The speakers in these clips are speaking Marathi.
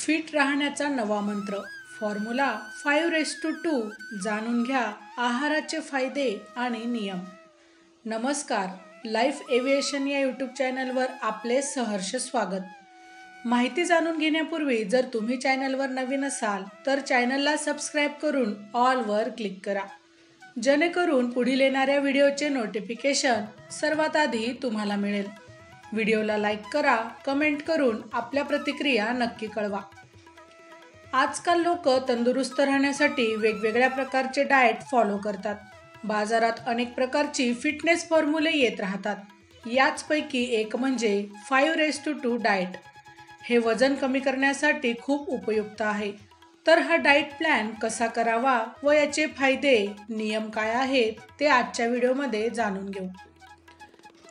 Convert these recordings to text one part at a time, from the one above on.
फिट राहण्याचा नवा मंत्र फॉर्म्युला 5:2 जाणून घ्या आहाराचे फायदे आणि नियम। नमस्कार, लाईफ एव्हिएशन या यूट्यूब चॅनलवर आपले सहर्ष स्वागत। माहिती जाणून घेण्यापूर्वी जर तुम्ही चॅनलवर नवीन असाल तर चॅनलला सबस्क्राईब करून ऑलवर क्लिक करा, जेणेकरून पुढील येणाऱ्या व्हिडिओचे नोटिफिकेशन सर्वात आधी तुम्हाला मिळेल। व्हिडिओला लाईक करा, कमेंट करून आपल्या प्रतिक्रिया नक्की कळवा। आजकाल लोक तंदुरुस्त राहण्यासाठी वेगवेगळ्या प्रकारचे डाएट फॉलो करतात। बाजारात अनेक प्रकारची फिटनेस फॉर्म्युले येत राहतात। याचपैकी एक म्हणजे 5:2 डाएट। हे वजन कमी करण्यासाठी खूप उपयुक्त आहे। तर हा डाएट प्लॅन कसा करावा व याचे फायदे नियम काय आहेत ते आजच्या व्हिडिओमध्ये जाणून घेऊ।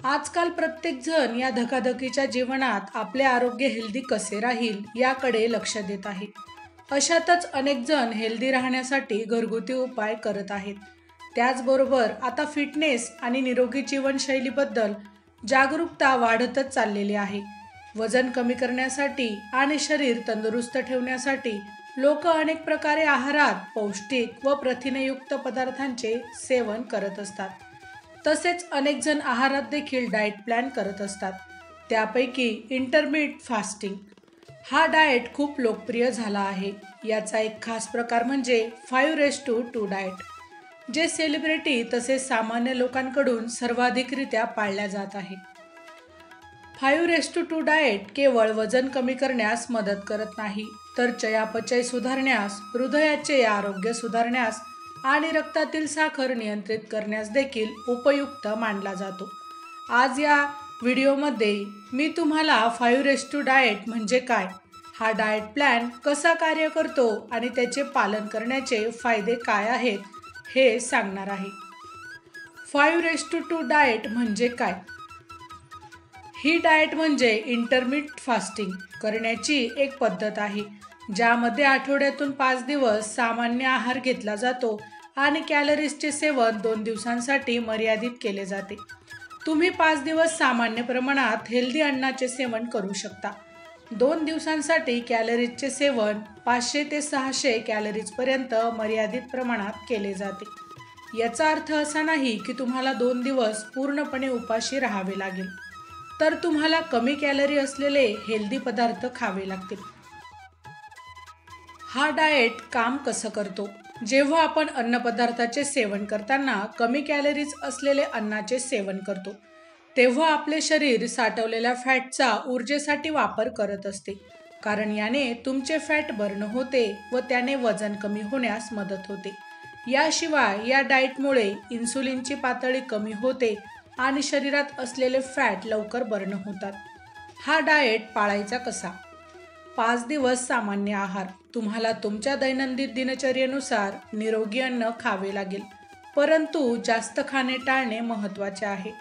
आजकाल प्रत्येक जण या धकाधकीच्या जीवनात आपले आरोग्य हेल्दी कसे राहील याकडे लक्ष देत आहे। अशातच अनेक जण हेल्दी राहण्यासाठी घरगुती उपाय करत आहेत। त्याचबरोबर आता फिटनेस आणि निरोगी जीवनशैलीबद्दल जागरूकता वाढतच चाललेली आहे। वजन कमी करण्यासाठी आणि शरीर तंदुरुस्त ठेवण्यासाठी लोक अनेक प्रकारे आहारात पौष्टिक व प्रथिनयुक्त पदार्थांचे सेवन करत असतात। तसेच अनेक जण आहारात देखील डाएट प्लॅन करत असतात। त्यापैकी इंटरमिटेंट फास्टिंग हा डाएट खूप लोकप्रिय झाला आहे। याचा एक खास प्रकार म्हणजे 5:2 डाएट, जे सेलिब्रिटी तसेच सामान्य लोकांकडून सर्वाधिकरित्या पाळल्या जात आहे। 5:2 डाएट केवळ वजन कमी करण्यास मदत करत नाही, तर चयापचय सुधारण्यास, हृदयाचे आरोग्य सुधारण्यास आणि रक्तातील साखर नियंत्रित करण्यास देखील उपयुक्त मानला जातो। आज या व्हिडिओमध्ये मी तुम्हाला 5:2 डाएट म्हणजे काय, हा डाएट प्लॅन कसा कार्य करतो आणि त्याचे पालन करण्याचे फायदे काय आहेत हे सांगणार आहे। 5:2 डाएट म्हणजे काय? ही डाएट म्हणजे इंटरमिटेंट फास्टिंग करण्याची एक पद्धत आहे, ज्यामध्ये आठवड्यातून 5 दिवस सामान्य आहार घेतला जातो आणि कॅलरीजचे सेवन 2 दिवसांसाठी मर्यादित केले जाते। तुम्ही 5 दिवस सामान्य प्रमाणात हेल्दी अन्नाचे सेवन करू शकता। 2 दिवसांसाठी कॅलरीजचे सेवन 500 ते 600 कॅलरीज पर्यंत मर्यादित प्रमाणात केले जाते। याचा अर्थ असा नाही की तुम्हाला 2 दिवस पूर्णपणे उपाशी राहावे लागेल, तर तुम्हाला कमी कॅलरी असलेले हेल्दी पदार्थ खावे लागतील। हा डाएट काम कसं करतो? जेव्हा आपण अन्नपदार्थाचे सेवन करताना कमी कॅलरीज असलेले अन्नाचे सेवन करतो, तेव्हा आपले शरीर साठवलेल्या फॅटचा ऊर्जेसाठी वापर करत असते, कारण याने तुमचे फॅट बर्न होते व त्याने वजन कमी होण्यास मदत होते। याशिवाय या डाएटमुळे इन्सुलिनची पातळी कमी होते आणि शरीरात असलेले फॅट लवकर बर्न होतात। हा डाएट पाळायचा कसा? 5 दिवस सामान्य आहार। तुम्हाला तुमच्या दैनंदिन दिनचर्येनुसार निरोगी अन्न खावे लागेल, परंतु जास्त खाणे टाळणे महत्त्वाचे आहे।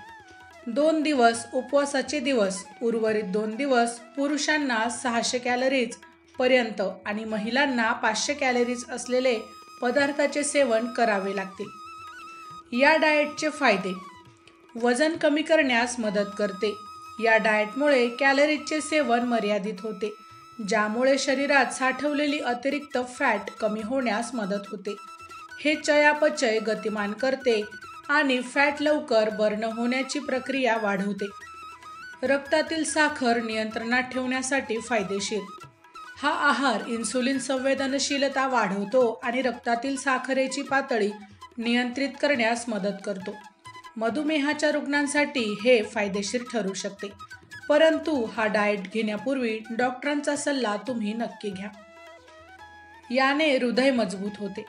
2 दिवस उपवासाचे दिवस, उर्वरित 2 दिवस पुरुषांना 600 कॅलरीज पर्यंत आणि महिलांना 500 कॅलरीज असलेले पदार्थाचे सेवन करावे लागतील। या डाएटचे फायदे: वजन कमी करण्यास मदत करते। या डाएटमुळे कॅलरीजचे सेवन मर्यादित होते, ज्यामुळे शरीरात साठवलेली अतिरिक्त फॅट कमी होण्यास मदत होते। हे चयापचय गतिमान करते आणि फॅट लवकर बर्न होण्याची प्रक्रिया वाढवते। रक्तातील साखर नियंत्रणात ठेवण्यासाठी फायदेशीर। हा आहार इन्सुलिन संवेदनशीलता वाढवतो आणि रक्तातील साखरेची पातळी नियंत्रित करण्यास मदत करतो। मधुमेहाच्या रुग्णांसाठी हे फायदेशीर ठरू शकते, परंतु हा डाएट घेण्यापूर्वी डॉक्टरांचा सल्ला तुम्ही नक्की घ्या। याने हृदय मजबूत होते।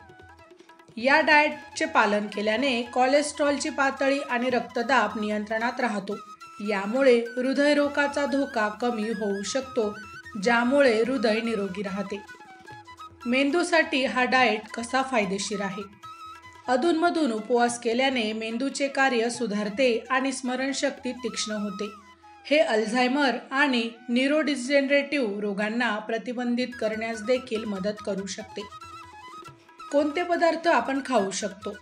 या डाएटचे पालन केल्याने कोलेस्ट्रॉलची पातळी आणि रक्तदाब नियंत्रणात राहतो। यामुळे हृदयरोगाचा धोका कमी होऊ शकतो, ज्यामुळे हृदय निरोगी राहते। मेंदूसाठी हा डाएट कसा फायदेशीर आहे? अधूनमधून उपवास केल्याने मेंदूचे कार्य सुधारते आणि स्मरणशक्ती तीक्ष्ण होते। हे अल्झायमर आणि न्यूरोडिजनरेटिव्ह रोगांना प्रतिबंधित करण्यास देखील मदत करू शकते। कोणते पदार्थ आपण खाऊ शकतो?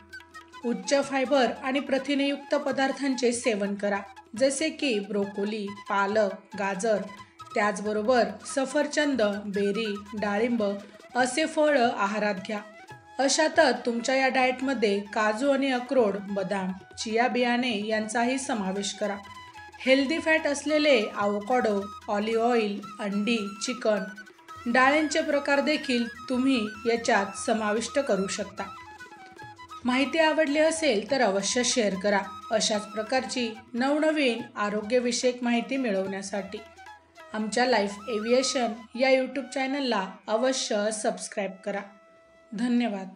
उच्च फायबर आणि प्रथिनयुक्त पदार्थांचे सेवन करा, जसे की ब्रोकोली, पालक, गाजर, त्याचबरोबर सफरचंद, बेरी, डाळिंब असे फळं आहारात घ्या. अशातच तुमच्या या डाएटमध्ये काजू आणि अक्रोड, बदाम, चिया बियाणे यांचाही समावेश करा. हेल्दी फॅट असलेले आवोकाडो, ऑलिव्ह ऑइल, अंडी, चिकन, डाळींचे प्रकार देखील तुम्ही याच्यात समाविष्ट करू शकता. माहिती आवडली असेल तर अवश्य शेअर करा. अशाच प्रकारची नवनवीन आरोग्यविषयक माहिती मिळवण्यासाठी आमच्या लाईफ एव्हिएशन या यूट्यूब चॅनलला अवश्य सबस्क्राईब करा. धन्यवाद.